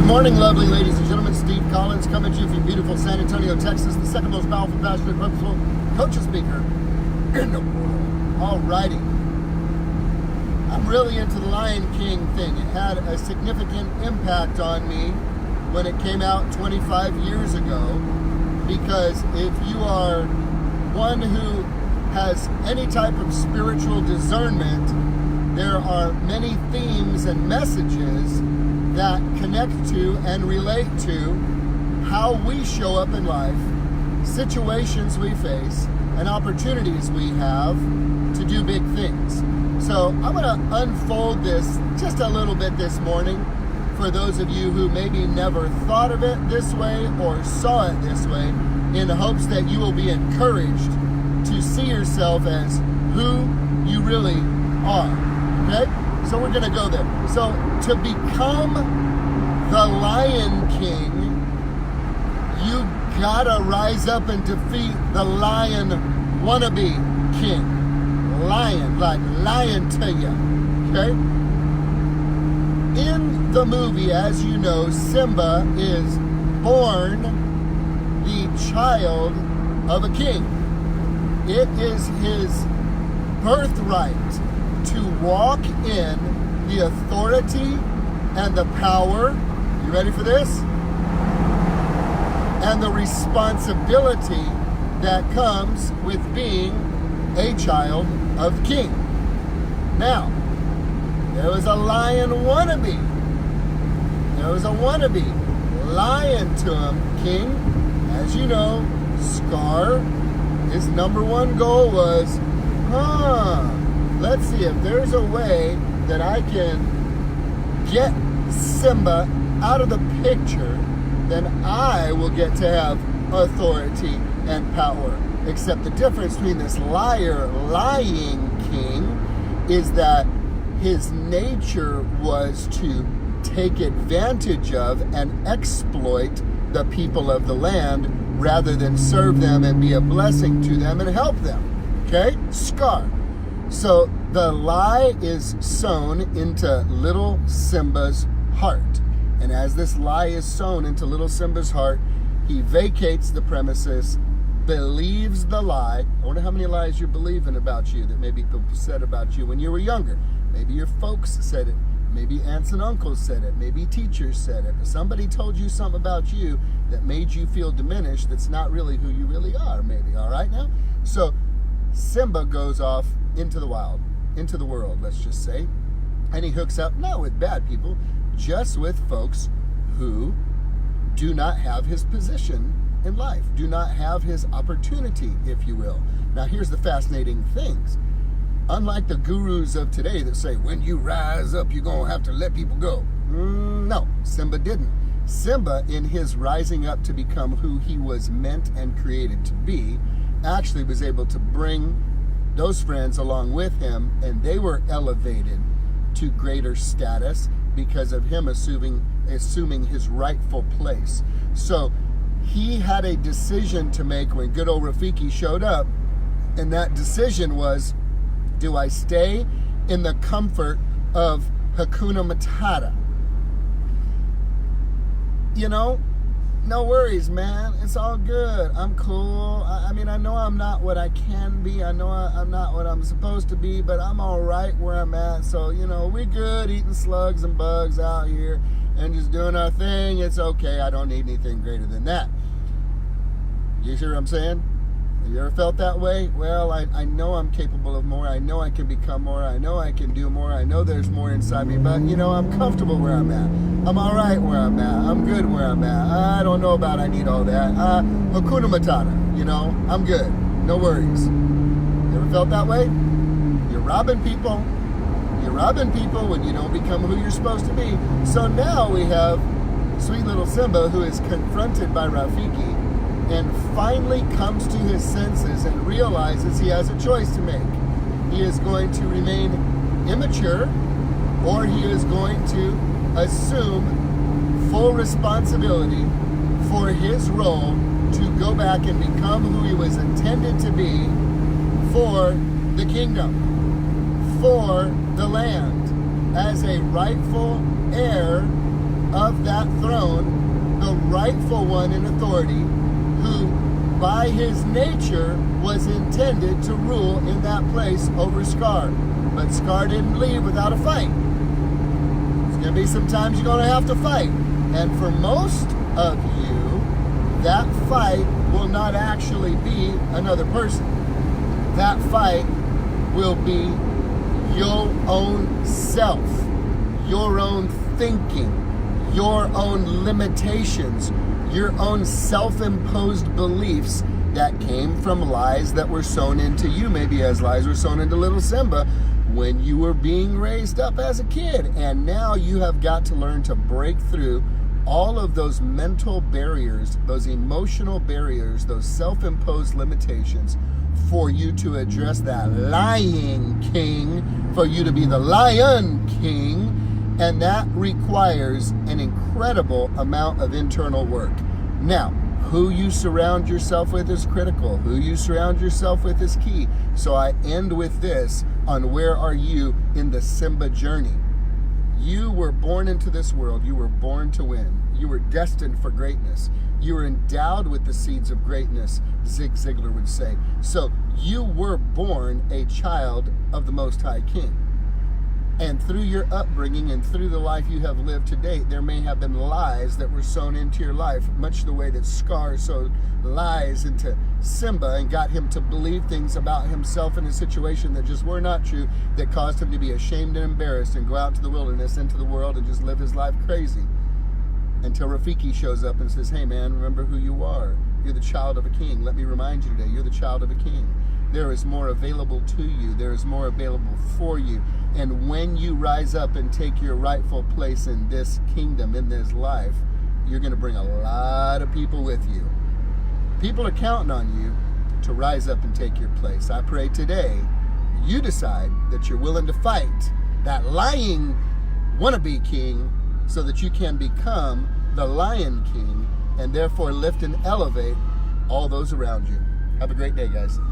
Good morning, lovely ladies and gentlemen. Steve Collins coming to you from beautiful San Antonio, Texas, the second most powerful, passionate, purposeful coach speaker in the world. Alrighty. I'm really into the Lion King thing. It had a significant impact on me when it came out 25 years ago, because if you are one who has any type of spiritual discernment, there are many themes and messages that connect to and relate to how we show up in life, situations we face, and opportunities we have to do big things. So I'm going to unfold this just a little bit this morning for those of you who maybe never thought of it this way or saw it this way, in hopes that you will be encouraged to see yourself as who you really are. Okay? So we're going to go there. So to become the Lion King, you gotta rise up and defeat the lion wannabe king. Lion, like lying to you. Okay? In the movie, as you know, Simba is born the child of a king. It is his birthright to walk in the authority and the power, you ready for this? And the responsibility that comes with being a child of the king. Now, there was a lion wannabe. There was a wannabe lion to him king. As you know, Scar, his number one goal was, let's see if there's a way that I can get Simba out of the picture, then I will get to have authority and power. Except the difference between this lying king is that his nature was to take advantage of and exploit the people of the land rather than serve them and be a blessing to them and help them. Okay? Scar. So the lie is sown into little Simba's heart. And as this lie is sown into little Simba's heart, he vacates the premises, believes the lie. I wonder how many lies you're believing about you that maybe people said about you when you were younger. Maybe your folks said it. Maybe aunts and uncles said it. Maybe teachers said it. But somebody told you something about you that made you feel diminished that's not really who you really are, maybe. All right now? So Simba goes off into the wild, into the world, let's just say. And he hooks up, not with bad people, just with folks who do not have his position in life, do not have his opportunity, if you will. Now, here's the fascinating things. Unlike the gurus of today that say, when you rise up, you're going to have to let people go. No, Simba didn't. Simba, in his rising up to become who he was meant and created to be, actually was able to bring those friends along with him, and they were elevated to greater status because of him assuming his rightful place. So he had a decision to make when good old Rafiki showed up, and that decision was, do I stay in the comfort of Hakuna Matata? You know, no worries, man. It's all good. I'm cool. I mean, I know I'm not what I can be. I know I'm not what I'm supposed to be, but I'm all right where I'm at. So, you know, we good eating slugs and bugs out here and just doing our thing. It's okay. I don't need anything greater than that. You hear what I'm saying? Have you ever felt that way? Well, I know I'm capable of more. I know I can become more. I know I can do more. I know there's more inside me. But, you know, I'm comfortable where I'm at. I'm all right where I'm at. I'm good where I'm at. I don't know about I need all that. Hakuna Matata, you know, I'm good. No worries. You ever felt that way? You're robbing people. You're robbing people when you don't become who you're supposed to be. So now we have sweet little Simba, who is confronted by Rafiki and finally comes to his senses and realizes he has a choice to make. He is going to remain immature, or he is going to assume full responsibility for his role to go back and become who he was intended to be for the kingdom, for the land, as a rightful heir of that throne, the rightful one in authority, who by his nature was intended to rule in that place over Scar. But Scar didn't leave without a fight. There's going to be some times you're going to have to fight. And for most of you, that fight will not actually be another person. That fight will be your own self, your own thinking, your own limitations, your own self-imposed beliefs that came from lies that were sown into you, maybe as lies were sown into little Simba when you were being raised up as a kid. And now you have got to learn to break through all of those mental barriers, those emotional barriers, those self-imposed limitations for you to address that lying king, for you to be the lion king. And that requires an incredible amount of internal work. Now, who you surround yourself with is critical. Who you surround yourself with is key. So I end with this on where are you in the Simba journey. You were born into this world. You were born to win. You were destined for greatness. You were endowed with the seeds of greatness, Zig Ziglar would say. So you were born a child of the Most High King. And through your upbringing and through the life you have lived to date, there may have been lies that were sown into your life, much the way that Scar sowed lies into Simba and got him to believe things about himself in a situation that just were not true, that caused him to be ashamed and embarrassed and go out to the wilderness, into the world, and just live his life crazy. Until Rafiki shows up and says, hey man, remember who you are. You're the child of a king. Let me remind you today, you're the child of a king. There is more available to you. There is more available for you. And when you rise up and take your rightful place in this kingdom, in this life, you're going to bring a lot of people with you. People are counting on you to rise up and take your place. I pray today you decide that you're willing to fight that lying wannabe king so that you can become the Lion King and therefore lift and elevate all those around you. Have a great day, guys.